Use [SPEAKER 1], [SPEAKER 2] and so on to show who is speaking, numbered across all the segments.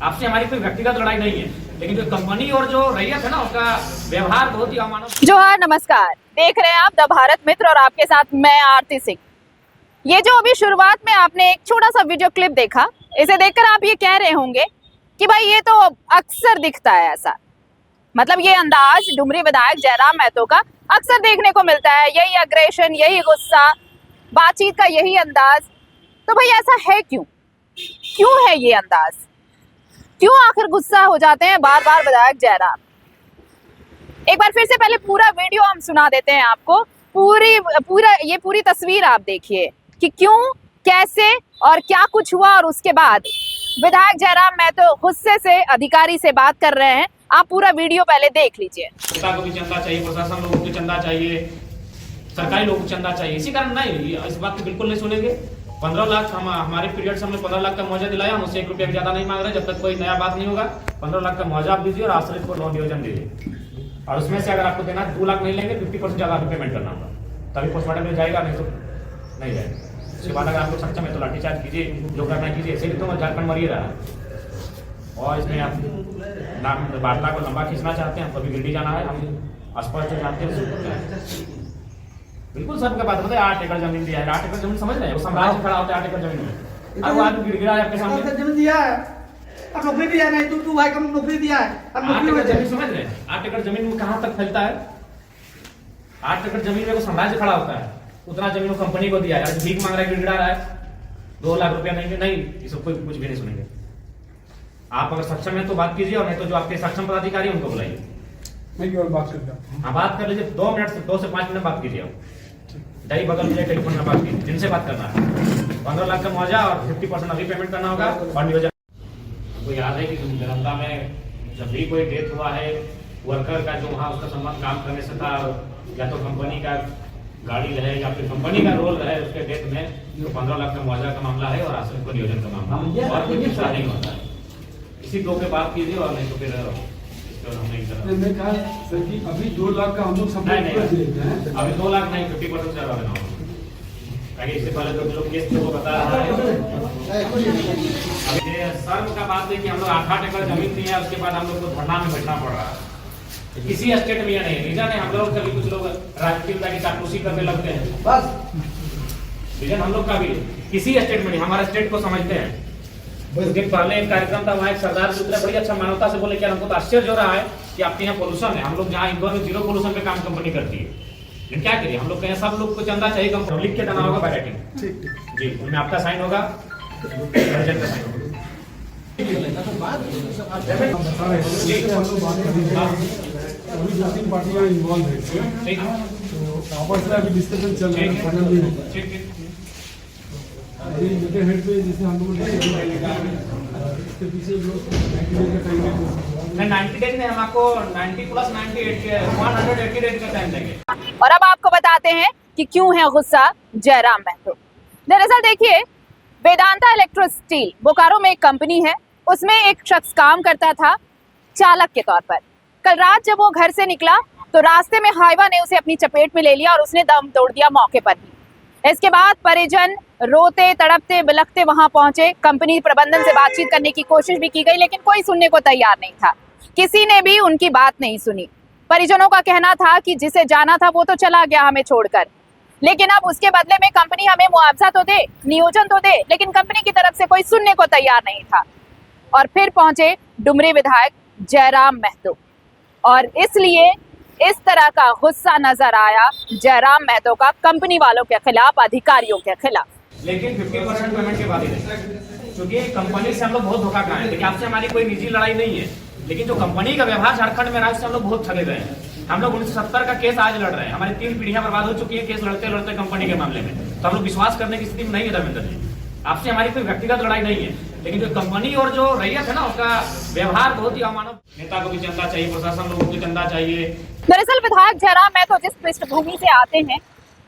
[SPEAKER 1] आपसे हमारी कोई व्यक्तिगत लड़ाई नहीं है, लेकिन जो कंपनी और जो रैयत है ना, उसका व्यवहार बहुत ही अमानव।
[SPEAKER 2] जोहार, नमस्कार। देख रहे हैं आप द भारत मित्र और आपके साथ मैं आरती सिंह। ये जो अभी शुरुआत में आपने एक छोटा सा वीडियो क्लिप देखा, इसे देखकर आप ये कह रहे होंगे कि भाई ये तो अक्सर दिखता है ऐसा, मतलब ये अंदाज डुमरी विधायक जयराम महतो का अक्सर देखने को मिलता है, यही अग्रेशन, यही गुस्सा, बातचीत का यही अंदाज। तो भाई ऐसा है क्यों? क्यों है ये अंदाज? क्यों आखिर गुस्सा हो जाते हैं बार बार विधायक जयराम? एक बार फिर से पहले पूरा वीडियो हम सुना देते हैं आपको, पूरी तस्वीर आप देखिए कि क्यों, कैसे और क्या कुछ हुआ, और उसके बाद विधायक जयराम महतो गुस्से से अधिकारी से बात कर रहे हैं। आप पूरा वीडियो पहले देख लीजिए।
[SPEAKER 1] नेता को भी चंदा चाहिए, प्रशासन लोगों को चंदा चाहिए, सरकारी लोगों को चंदा चाहिए। इसी कारण नहीं, इस बात को बिल्कुल नहीं सुनेंगे। 15 लाख हमारे पीरियड से हमने 15 लाख का मुआवजा दिलाया, हम उससे 1 रुपया भी ज्यादा नहीं मांग रहे। जब तक कोई नया बात नहीं होगा, 15 लाख का मुआवजा आप दीजिए और आश्रित को लोन नियोजन दीजिए, और उसमें से अगर आपको देना 2 लाख नहीं लेंगे, 50% ज्यादा पेमेंट करना होगा, तभी पोस्टमार्टम में जाएगा, नहीं तो नहीं जाएगा। उसके बाद अगर आपको सक्षम है तो लाठीचार्ज कीजिए, जो करना कीजिए। ऐसे भी तो झारखंड मर ही रहा है, और इसमें आप नाम वार्ता को लंबा खींचना चाहते हैं, कभी गिरडी जाना है, हम स्पष्ट जानते हैं। बिल्कुल सबका बात बताए, 8 एकड़ जमीन दिया है। 8 एकड़ जमीन समझ रहे हैं, वो साम्राज्य खड़ा होता है 8 एकड़ जमीन में। अब आदमी गिड़गिड़ा है आपके सामने,
[SPEAKER 3] जमीन दिया है, अब नौकरी दिया है, नहीं तू भाई कम नौकरी दिया है, अब
[SPEAKER 1] 8
[SPEAKER 3] नौकरी
[SPEAKER 1] एकड़
[SPEAKER 3] में
[SPEAKER 1] जमीन समझ रहे हैं। 8 एकड़ जमीन में कहाँ तक फैलता है? 8 एकड़ जमीन में वो साम्राज्य खड़ा होता है, उतना जमीन वो कंपनी को दिया है। आज भीख मांग रहा है, गिड़गिड़ा रहा है, 2 लाख रुपया नहीं, ये सब कोई कुछ भी नहीं सुनेंगे। आप अगर सक्षम है तो बात कीजिए, और नहीं तो जो आपके सक्षम पदाधिकारी उनको बुलाइए।
[SPEAKER 3] मैं केवल बात करता हूं।
[SPEAKER 1] हाँ, बात कर लीजिए, 2 से 5 मिनट बात कीजिए। दही बगल में टेलीफोन में बात कीजिए, जिनसे बात करना है। 15 लाख का मुआवजा और 50% अभी पेमेंट करना होगा, और नियोजन। हमको याद है कि जनता में जब भी कोई डेथ हुआ है, वर्कर का जो वहाँ उसका संबंध काम करने से था, या तो कंपनी का गाड़ी रहे या फिर कंपनी का रोल रहे उसके डेथ में, तो 15 लाख का मुआवजा का मामला है और आश्रित को नियोजन का मामला, और कोई दूसरा नहीं होता है। इसी 2 पे बात कीजिए, और नहीं तो फिर
[SPEAKER 3] मैंने कहा सर कि अभी 2 लाख का हम लोग सब
[SPEAKER 1] नहीं, अभी 2 लाख नहीं, 50% ज्यादा देना होगा। इससे पहले जो लोग केस को बता रहा है, अभी सर्व का बात है कि हम लोग 8 एकड़ जमीन दी है, उसके बाद हम लोग को धरना में बैठना पड़ रहा है। किसी स्टेट में यह नहीं, रीजन है हम लोग कभी कुछ लोग राजनीति की चापलूसी करने लगते हैं, बस रीजन हम लोग का भी किसी स्टेट में नहीं, हमारे स्टेट को समझते हैं। कुछ दिन पहले एक कार्यक्रम था, वहाँ एक सरदार जी उतरे, बड़ी अच्छा मानवता से बोले, क्या हमको तो आश्चर्य हो रहा है कि आपके यहाँ पोल्यूशन है। हम लोग जहाँ इंदौर में 0 पोल्यूशन पे काम कंपनी करती है, लेकिन क्या करिए, हम लोग कहें सब लोग को चंदा चाहिए, कंपनी लिख के देना होगा बाय राइटिंग जी, उनमें आपका साइन होगा, प्रेसिडेंट का साइन होगा।
[SPEAKER 3] अभी 2-3 पार्टियां इन्वॉल्व है,
[SPEAKER 1] ठीक है,
[SPEAKER 3] तो आपस में अभी डिस्कशन चल रहा है, फाइनल नहीं है।
[SPEAKER 1] ठीक।
[SPEAKER 3] अभी मेरे हेड पे जैसे हम लोग इसके पीछे लोग 90 डेज का टाइम है,
[SPEAKER 1] 90 डेज में हम आपको 90 प्लस 98 180 डेज का टाइम देंगे।
[SPEAKER 2] और अब आपको बताते हैं कि क्यों है गुस्सा जयराम महतो। दरअसल देखिए, वेदांता इलेक्ट्रो स्टील बोकारो में एक कंपनी है, उसमें एक शख्स काम करता था चालक के तौर पर। कल रात जब वो घर से निकला तो रास्ते में हाइवा ने उसे अपनी चपेट में ले लिया और उसने दम तोड़ दिया मौके पर ही। इसके बाद परिजन रोते तड़पते बिलखते वहां पहुंचे। कंपनी प्रबंधन से बातचीत करने की कोशिश भी की गई, लेकिन कोई सुनने को तैयार नहीं था, किसी ने भी उनकी बात नहीं सुनी। परिजनों का कहना था कि जिसे जाना था वो तो चला गया हमें छोड़कर, लेकिन अब उसके बदले में कंपनी हमें मुआवजा तो दे, नियोजन तो दे, लेकिन कंपनी की तरफ से कोई सुनने को तैयार नहीं था। और फिर पहुंचे डुमरी विधायक जयराम महतो, और इसलिए इस तरह का गुस्सा नजर आया जयराम महतो का कंपनी वालों के खिलाफ, अधिकारियों के खिलाफ।
[SPEAKER 1] लेकिन 50% पेमेंट के बाद ही नहीं, क्योंकि कंपनी से हम लोग बहुत धोखा खाए हैं। लेकिन आपसे हमारी कोई निजी लड़ाई नहीं है, लेकिन जो कंपनी का व्यवहार झारखंड में रहा है उससे हम लोग बहुत ठगे गए हैं। हम लोग 1970 का केस आज लड़ रहे हैं, हमारी 3 पीढ़ियां बर्बाद हो चुकी है केस लड़ते लड़ते कंपनी के मामले में। तो हम लोग विश्वास करने की स्थिति में नहीं है धर्मेंद्र जी। आपसे हमारी कोई व्यक्तिगत लड़ाई नहीं है, लेकिन जो कंपनी और जो रैयत है ना, उसका व्यवहार बहुत ही अमानव। नेता को भी चंदा चाहिए, प्रशासन लोगों को चंदा चाहिए।
[SPEAKER 2] दरअसल विधायक जयराम महतो जिस पृष्ठभूमि से आते हैं,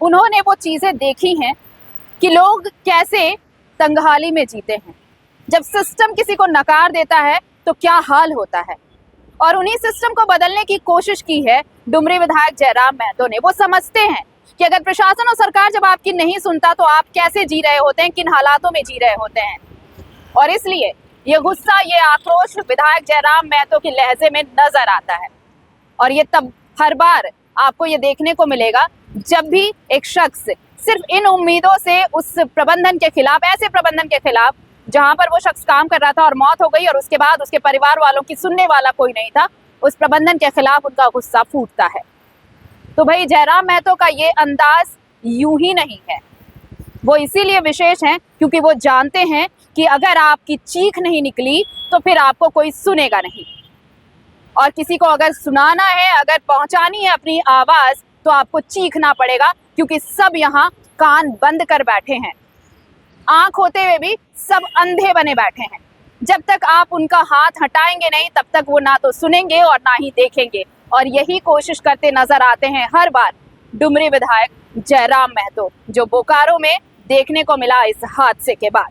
[SPEAKER 2] उन्होंने वो चीजें देखी हैं कि लोग कैसे तंगहाली में जीते हैं। जब सिस्टम किसी को नकार देता है तो क्या हाल होता है, और उन्हीं सिस्टम को बदलने की कोशिश की है डुमरी विधायक जयराम महतो ने। वो समझते हैं कि अगर प्रशासन और सरकार जब आपकी नहीं सुनता तो आप कैसे जी रहे होते हैं, किन हालातों में जी रहे होते हैं। और इसलिए ये गुस्सा, ये आक्रोश विधायक जयराम महतो के लहजे में नजर आता है। और ये तब हर बार आपको ये देखने को मिलेगा जब भी एक शख्स सिर्फ इन उम्मीदों से उस प्रबंधन के खिलाफ, ऐसे प्रबंधन के खिलाफ जहां पर वो शख्स काम कर रहा था और मौत हो गई और उसके बाद उसके परिवार वालों की सुनने वाला कोई नहीं था, उस प्रबंधन के खिलाफ उनका गुस्सा फूटता है। तो भाई जयराम महतो का ये अंदाज यूं ही नहीं है, वो इसीलिए विशेष है क्योंकि वो जानते हैं कि अगर आपकी चीख नहीं निकली तो फिर आपको कोई सुनेगा नहीं, और किसी को अगर सुनाना है, अगर पहुंचानी है अपनी आवाज, तो आपको चीखना पड़ेगा, क्योंकि सब यहाँ कान बंद कर बैठे हैं, आंख होते हुए भी सब अंधे बने बैठे हैं। जब तक आप उनका हाथ हटाएंगे नहीं तब तक वो ना तो सुनेंगे और ना ही देखेंगे, और यही कोशिश करते नजर आते हैं हर बार डुमरी विधायक जयराम महतो, जो बोकारो में देखने को मिला इस हादसे के बाद।